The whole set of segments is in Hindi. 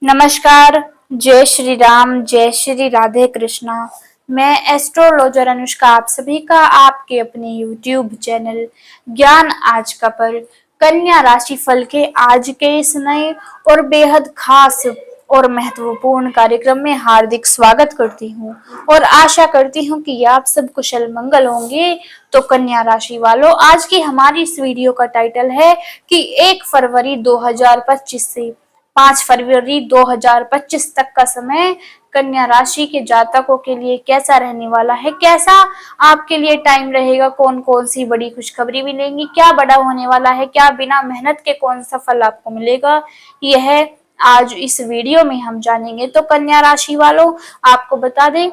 नमस्कार। जय श्री राम, जय श्री राधे कृष्णा। मैं एस्ट्रोलॉजर अनुष्का आप सभी का आपके अपने YouTube चैनल ज्ञान आज का पर कन्या राशि फल के आज के इस नए और बेहद खास और महत्वपूर्ण कार्यक्रम में हार्दिक स्वागत करती हूँ और आशा करती हूँ कि आप सब कुशल मंगल होंगे। तो कन्या राशि वालों, आज की हमारी इस वीडियो का टाइटल है कि 1 फरवरी 2025 से 5 फरवरी 2025 तक का समय कन्या राशि के जातकों के लिए कैसा रहने वाला है, कैसा आपके लिए टाइम रहेगा, कौन कौन सी बड़ी खुशखबरी मिलेंगी, क्या बड़ा होने वाला है, क्या बिना मेहनत के कौन सा फल आपको मिलेगा, यह आज इस वीडियो में हम जानेंगे। तो कन्या राशि वालों, आपको बता दें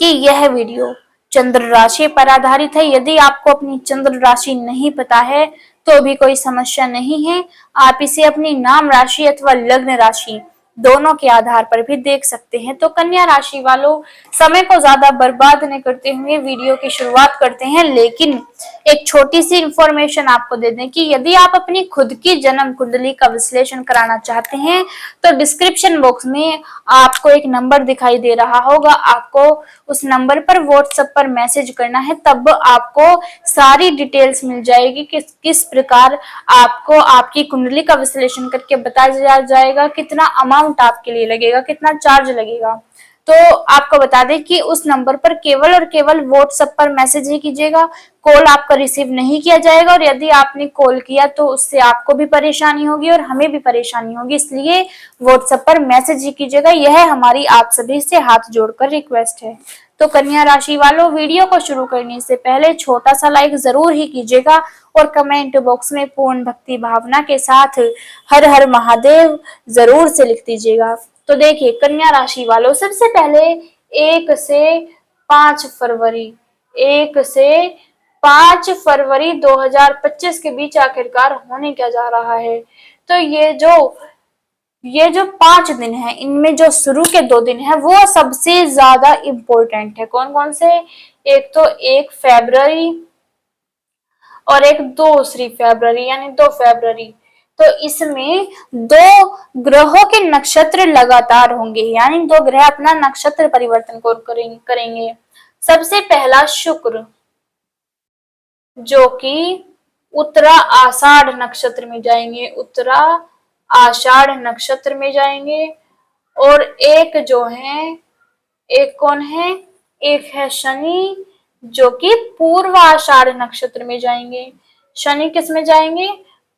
कि यह वीडियो चंद्र राशि पर आधारित है। यदि आपको अपनी चंद्र राशि नहीं पता है तो भी कोई समस्या नहीं है, आप इसे अपनी नाम राशि अथवा लग्न राशि दोनों के आधार पर भी देख सकते हैं। तो कन्या राशि वालों, समय को ज्यादा बर्बाद नहीं करते हुए वीडियो की शुरुआत करते हैं, लेकिन एक छोटी सी इंफॉर्मेशन आपको दे दें कि यदि आप अपनी खुद की जन्म कुंडली का विश्लेषण कराना चाहते हैं तो डिस्क्रिप्शन बॉक्स में आपको एक नंबर दिखाई दे रहा होगा, आपको उस नंबर पर व्हाट्सएप पर मैसेज करना है, तब आपको सारी डिटेल्स मिल जाएगी कि किस प्रकार आपको आपकी कुंडली का विश्लेषण करके बताया जाएगा, कितना अमाउंट आपके लिए लगेगा, कितना चार्ज लगेगा। तो आपको बता दें कि उस नंबर पर केवल और केवल व्हाट्सएप पर मैसेज ही कीजिएगा, कॉल आपका रिसीव नहीं किया जाएगा, और यदि आपने कॉल किया तो उससे आपको भी परेशानी होगी और हमें भी परेशानी होगी, इसलिए व्हाट्सएप पर मैसेज ही कीजिएगा। यह हमारी आप सभी से हाथ जोड़कर रिक्वेस्ट है। तो कन्या राशि वालों, वीडियो को शुरू करने से पहले छोटा सा लाइक जरूर ही कीजिएगा और कमेंट बॉक्स में पूर्ण भक्ति भावना के साथ हर हर महादेव जरूर से लिख दीजिएगा। तो देखिए कन्या राशि वालों, सबसे पहले 1 से 5 फरवरी 1 से 5 फरवरी 2025 के बीच आखिरकार होने क्या जा रहा है। तो ये जो 5 दिन है, इनमें जो शुरू के 2 दिन है वो सबसे ज्यादा इम्पोर्टेंट है। कौन कौन से? एक तो 1 फरवरी और एक 2 फरवरी यानी 2 फरवरी। तो इसमें 2 ग्रहों के नक्षत्र लगातार होंगे, यानी 2 ग्रह अपना नक्षत्र परिवर्तन करेंगे। सबसे पहला शुक्र, जो कि उत्तरा आषाढ़ नक्षत्र में जाएंगे, उत्तरा आषाढ़ नक्षत्र में जाएंगे। और एक जो है, एक कौन है? एक है शनि, जो कि पूर्व आषाढ़ नक्षत्र में जाएंगे। शनि किस में जाएंगे?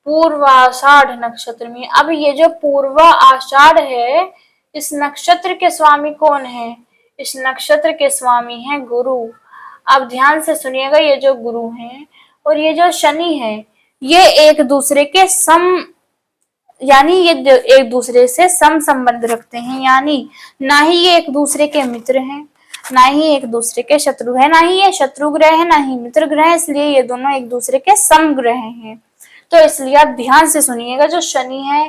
पूर्व आषाढ़ नक्षत्र में। अब ये जो पूर्व आषाढ़ है, इस नक्षत्र के स्वामी कौन है? इस नक्षत्र के स्वामी हैं गुरु। अब ध्यान से सुनिएगा, ये जो गुरु हैं और ये जो शनि है, ये एक दूसरे के यानी ये एक दूसरे से सम संबंध रखते हैं, यानी ना ही ये एक दूसरे के मित्र हैं, ना ही एक दूसरे के शत्रु है, ना ही ये शत्रु ग्रह है, ना ही मित्र ग्रह है, इसलिए ये दोनों एक दूसरे के सम ग्रह हैं। तो इसलिए आप ध्यान से सुनिएगा, जो शनि है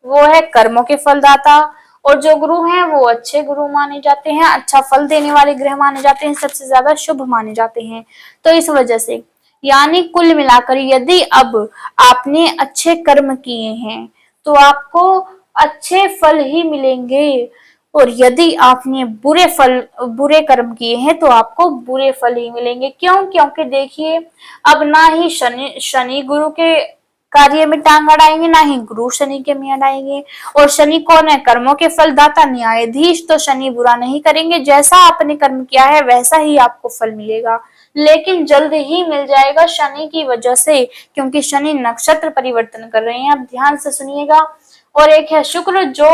वो है कर्मों के फलदाता, और जो गुरु हैं वो अच्छे गुरु माने जाते हैं, अच्छा फल देने वाले ग्रह माने जाते हैं, सबसे ज्यादा शुभ माने जाते हैं। तो इस वजह से यानी कुल मिलाकर यदि अब आपने अच्छे कर्म किए हैं तो आपको अच्छे फल ही मिलेंगे, और यदि आपने बुरे कर्म किए हैं तो आपको बुरे फल ही मिलेंगे। क्यों? क्योंकि देखिए, अब ना ही शनि गुरु के कार्य में टांग अड़ाएंगे, ना ही गुरु शनि के में अड़ाएंगे। और शनि कौन है? कर्मों के फलदाता, न्यायाधीश। तो शनि बुरा नहीं करेंगे, जैसा आपने कर्म किया है वैसा ही आपको फल मिलेगा, लेकिन जल्द ही मिल जाएगा शनि की वजह से, क्योंकि शनि नक्षत्र परिवर्तन कर रहे हैं। अब ध्यान से सुनिएगा। और एक है शुक्र, जो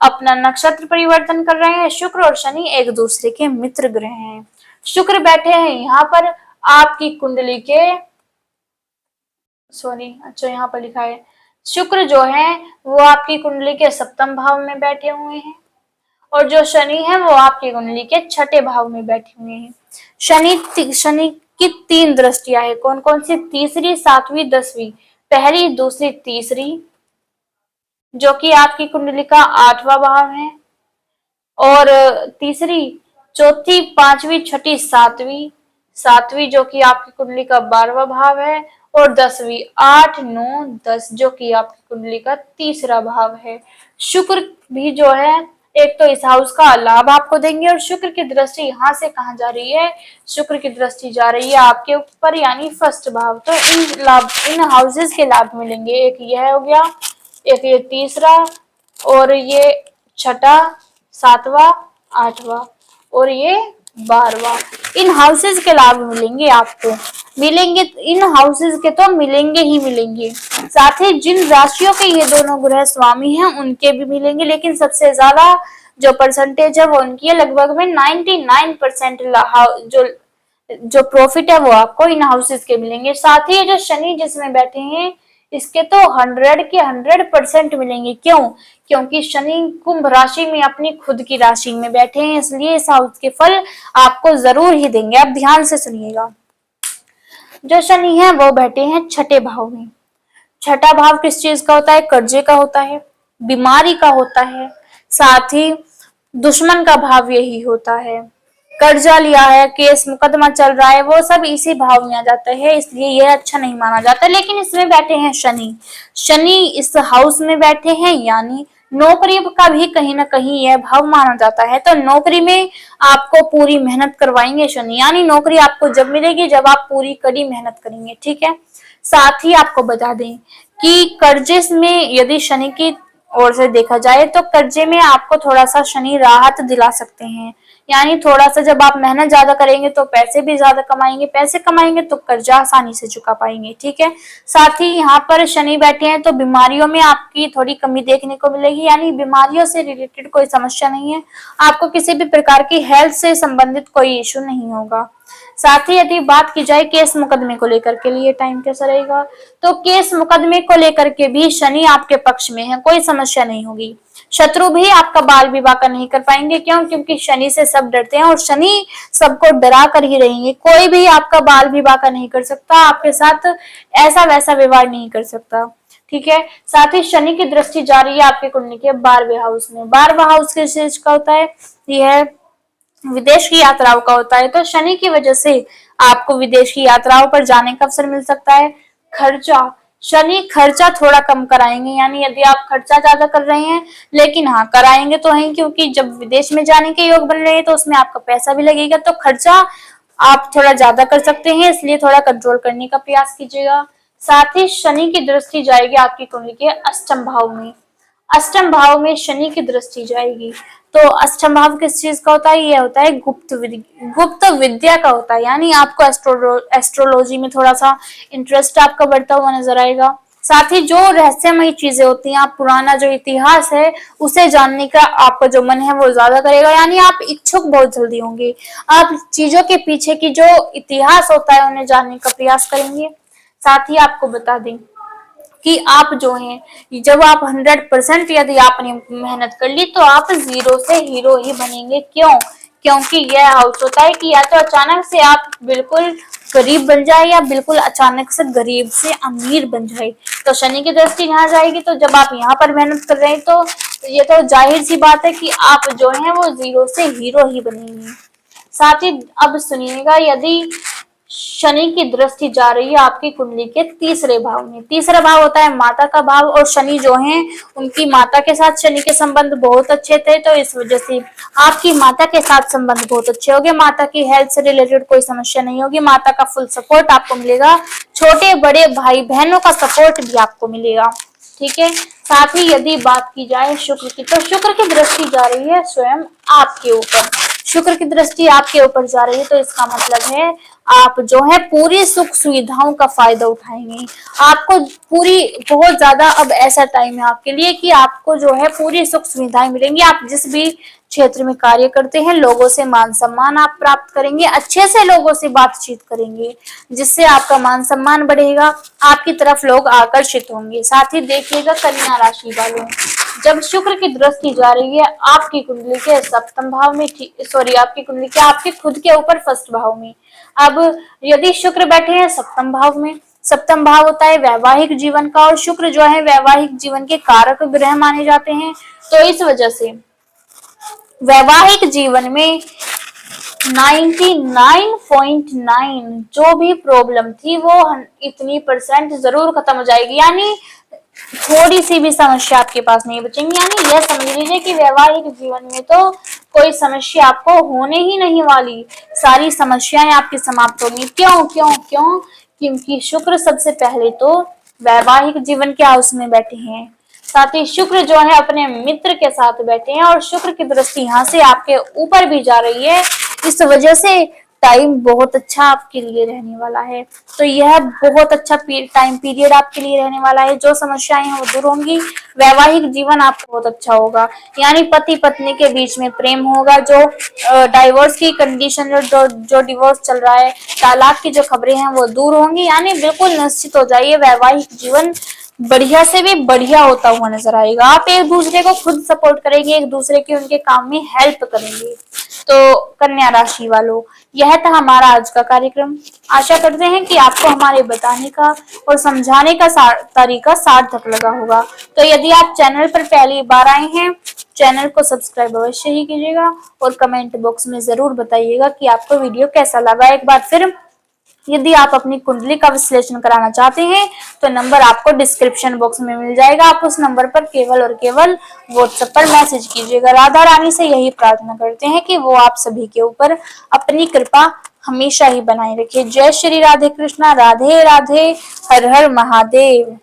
अपना नक्षत्र परिवर्तन कर रहे हैं। शुक्र और शनि एक दूसरे के मित्र ग्रह हैं। शुक्र बैठे हैं यहाँ पर आपकी कुंडली के यहाँ पर लिखा है, शुक्र जो है वो आपकी कुंडली के 7वें भाव में बैठे हुए हैं, और जो शनि है वो आपकी कुंडली के 6ठे भाव में बैठे हुए हैं। शनि की 3 दृष्टियां है। कौन कौन सी? तीसरी, 7वीं, 10वीं। पहली, दूसरी, तीसरी, जो कि आपकी कुंडली का 8वां भाव है, और तीसरी, चौथी, 5वीं, 6ठी, 7वीं जो कि आपकी कुंडली का 12वां भाव है, और 10वीं, 8, 9, 10 जो कि आपकी कुंडली का 3रा भाव है। शुक्र भी जो है एक तो इस हाउस का लाभ आपको देंगे, और शुक्र की दृष्टि यहाँ से कहाँ जा रही है, शुक्र की दृष्टि जा रही है आपके ऊपर, यानी फर्स्ट भाव। तो इन हाउसेस के लाभ मिलेंगे। एक यह हो गया, एक ये तीसरा, और ये छठा, सातवां, आठवां, और ये 12वां। इन हाउसेस के लाभ मिलेंगे आपको, मिलेंगे इन हाउसेस के तो मिलेंगे ही मिलेंगे। साथ ही जिन राशियों के ये दोनों ग्रह स्वामी हैं उनके भी मिलेंगे, लेकिन सबसे ज्यादा जो परसेंटेज है वो उनकी है। लगभग में 99% जो जो प्रॉफिट है वो आपको इन हाउसेस के मिलेंगे। साथ ही जो शनि जिसमें बैठे हैं इसके तो 100 के 100% मिलेंगे। क्यों? क्योंकि शनि कुंभ राशि में अपनी खुद की राशि में बैठे हैं, इसलिए इस हाउस के फल आपको जरूर ही देंगे। आप ध्यान से सुनिएगा। जो शनि है वो बैठे हैं छठे भाव में। छठा भाव किस चीज का होता है? कर्जे का होता है, बीमारी का होता है, साथ ही दुश्मन का भाव यही होता है। कर्जा लिया है, केस मुकदमा चल रहा है, वो सब इसी भाव में आ जाता है, इसलिए यह अच्छा नहीं माना जाता। लेकिन इसमें बैठे हैं शनि, शनि इस हाउस में बैठे हैं, यानी नौकरी का भी कहीं ना कहीं यह भाव माना जाता है। तो नौकरी में आपको पूरी मेहनत करवाएंगे शनि, यानी नौकरी आपको जब मिलेगी जब आप पूरी कड़ी मेहनत करेंगे। ठीक है। साथ ही आपको बता दें कि कर्जे में यदि शनि की ओर से देखा जाए तो कर्जे में आपको थोड़ा सा शनि राहत दिला सकते हैं, यानी थोड़ा सा जब आप मेहनत ज्यादा करेंगे तो पैसे भी ज्यादा कमाएंगे, पैसे कमाएंगे तो कर्जा आसानी से चुका पाएंगे। ठीक है। साथ ही यहाँ पर शनि बैठे हैं तो बीमारियों में आपकी थोड़ी कमी देखने को मिलेगी, यानी बीमारियों से रिलेटेड कोई समस्या नहीं है, आपको किसी भी प्रकार की हेल्थ से संबंधित कोई इश्यू नहीं होगा। साथ ही यदि बात की जाए केस मुकदमे को लेकर के लिए टाइम कैसा रहेगा, तो केस मुकदमे को लेकर के भी शनि आपके पक्ष में है, कोई समस्या नहीं होगी। शत्रु भी आपका बाल विवाह का नहीं कर पाएंगे। क्यों? क्योंकि शनि से सब डरते हैं और शनि सबको डरा कर ही रहेंगे। कोई भी आपका बाल विवाह का नहीं कर सकता, आपके साथ ऐसा वैसा व्यवहार नहीं कर सकता। ठीक है। साथ ही शनि की दृष्टि जा रही है आपके कुंडली के 12वें हाउस में। 12वां हाउस किस चीज का होता है? यह विदेश की यात्राओं का होता है। तो शनि की वजह से आपको विदेश की यात्राओं पर जाने का अवसर मिल सकता है। खर्चा, शनि खर्चा थोड़ा कम कराएंगे, यानी यदि आप खर्चा ज्यादा कर रहे हैं, लेकिन हाँ कराएंगे तो है, क्योंकि जब विदेश में जाने के योग बन रहे हैं तो उसमें आपका पैसा भी लगेगा, तो खर्चा आप थोड़ा ज्यादा कर सकते हैं, इसलिए थोड़ा कंट्रोल करने का प्रयास कीजिएगा। साथ ही शनि की दृष्टि जाएगी आपकी कुंडली के अष्टम भाव में। अष्टम भाव में शनि की दृष्टि जाएगी, तो अष्टम भाव किस चीज का होता है? यह होता है गुप्त विद्या का होता है, यानी आपको एस्ट्रोलॉजी में थोड़ा सा इंटरेस्ट आपका बढ़ता हुआ नजर आएगा। साथ ही जो रहस्यमयी चीजें होती हैं, आप पुराना जो इतिहास है उसे जानने का आपका जो मन है वो ज्यादा करेगा, यानी आप इच्छुक बहुत जल्दी होंगे। आप चीजों के पीछे की जो इतिहास होता है उन्हें जानने का प्रयास करेंगे। साथ ही आपको बता दें कि आप जो हैं जब आप 100% यदि आपने मेहनत कर ली तो आप जीरो से हीरो ही बनेंगे। क्यों? क्योंकि यह हाउस होता है कि या तो अचानक से आप बिल्कुल गरीब बन जाए या बिल्कुल अचानक से गरीब से अमीर बन जाए। तो शनि की दृष्टि यहाँ जाएगी, तो जब आप यहाँ पर मेहनत कर रहे हैं तो ये तो जाहिर सी बात है कि आप जो है वो जीरो से हीरो ही बनेंगे। साथ ही अब सुनिएगा, यदि शनि की दृष्टि जा रही है आपकी कुंडली के तीसरे भाव में। तीसरा भाव होता है माता का भाव, और शनि जो है उनकी माता के साथ शनि के संबंध बहुत अच्छे थे, तो इस वजह से आपकी माता के साथ संबंध बहुत अच्छे होंगे। माता की हेल्थ से रिलेटेड कोई समस्या नहीं होगी, माता का फुल सपोर्ट आपको मिलेगा, छोटे बड़े भाई बहनों का सपोर्ट भी आपको मिलेगा। ठीक है। साथ ही यदि बात की जाए शुक्र की, तो शुक्र की दृष्टि जा रही है स्वयं आपके ऊपर। शुक्र की दृष्टि आपके ऊपर जा रही है, तो इसका मतलब है आप जो है पूरी सुख सुविधाओं का फायदा उठाएंगे। आपको पूरी बहुत ज्यादा अब ऐसा टाइम है आपके लिए कि आपको जो है पूरी सुख सुविधाएं मिलेंगी। आप जिस भी क्षेत्र में कार्य करते हैं लोगों से मान सम्मान आप प्राप्त करेंगे, अच्छे से लोगों से बातचीत करेंगे, जिससे आपका मान सम्मान बढ़ेगा, आपकी तरफ लोग आकर्षित होंगे। साथ ही देखिएगा कन्या राशि वालों, जब शुक्र की दृष्टि जा रही है आपकी कुंडली के सप्तम भाव में, आपकी कुंडली के आपके खुद के ऊपर फर्स्ट भाव में। अब यदि शुक्र बैठे हैं सप्तम भाव में, सप्तम भाव होता है वैवाहिक जीवन का, और शुक्र जो है वैवाहिक जीवन के कारक ग्रह माने जाते हैं, तो इस वजह से वैवाहिक जीवन में 99.9 जो भी प्रॉब्लम थी वो इतनी % जरूर खत्म हो जाएगी, यानी थोड़ी सी भी समस्या आपके पास नहीं बचेंगी। यानी यह समझ लीजिए कि वैवाहिक जीवन में तो कोई समस्या आपको होने ही नहीं वाली, सारी समस्याएं आपकी समाप्त होंगी। क्यों क्यों क्यों? क्योंकि शुक्र सबसे पहले तो वैवाहिक जीवन के हाउस में बैठे हैं, साथ ही शुक्र जो है अपने मित्र के साथ बैठे हैं, और शुक्र की दृष्टि यहाँ से आपके ऊपर भी जा रही है। इस वजह से टाइम बहुत अच्छा आपके लिए रहने वाला है। तो यह बहुत अच्छा टाइम पीरियड आपके लिए रहने वाला है। जो समस्याएं हैं वो दूर होंगी, वैवाहिक जीवन आपका बहुत अच्छा होगा। यानी पति पत्नी के बीच में प्रेम होगा। जो डाइवोर्स की कंडीशन, जो डिवोर्स चल रहा है, तलाक की जो खबरें हैं वो दूर होंगी। यानी बिल्कुल निश्चित हो जाइए, वैवाहिक जीवन बढ़िया से भी बढ़िया होता हुआ नजर आएगा। आप एक दूसरे को खुद सपोर्ट करेंगे, एक दूसरे के उनके काम में हेल्प करेंगे। तो कन्या राशि वालों, यह था हमारा आज का कार्यक्रम। आशा करते हैं कि आपको हमारे बताने का और समझाने का तरीका सार्थक लगा होगा। तो यदि आप चैनल पर पहली बार आए हैं, चैनल को सब्सक्राइब अवश्य ही कीजिएगा, और कमेंट बॉक्स में जरूर बताइएगा कि आपको वीडियो कैसा लगा। एक बार फिर, यदि आप अपनी कुंडली का विश्लेषण कराना चाहते हैं तो नंबर आपको डिस्क्रिप्शन बॉक्स में मिल जाएगा। आप उस नंबर पर केवल और केवल व्हाट्सएप पर मैसेज कीजिएगा। राधा रानी से यही प्रार्थना करते हैं कि वो आप सभी के ऊपर अपनी कृपा हमेशा ही बनाए रखे। जय श्री राधे कृष्णा, राधे राधे, हर हर महादेव।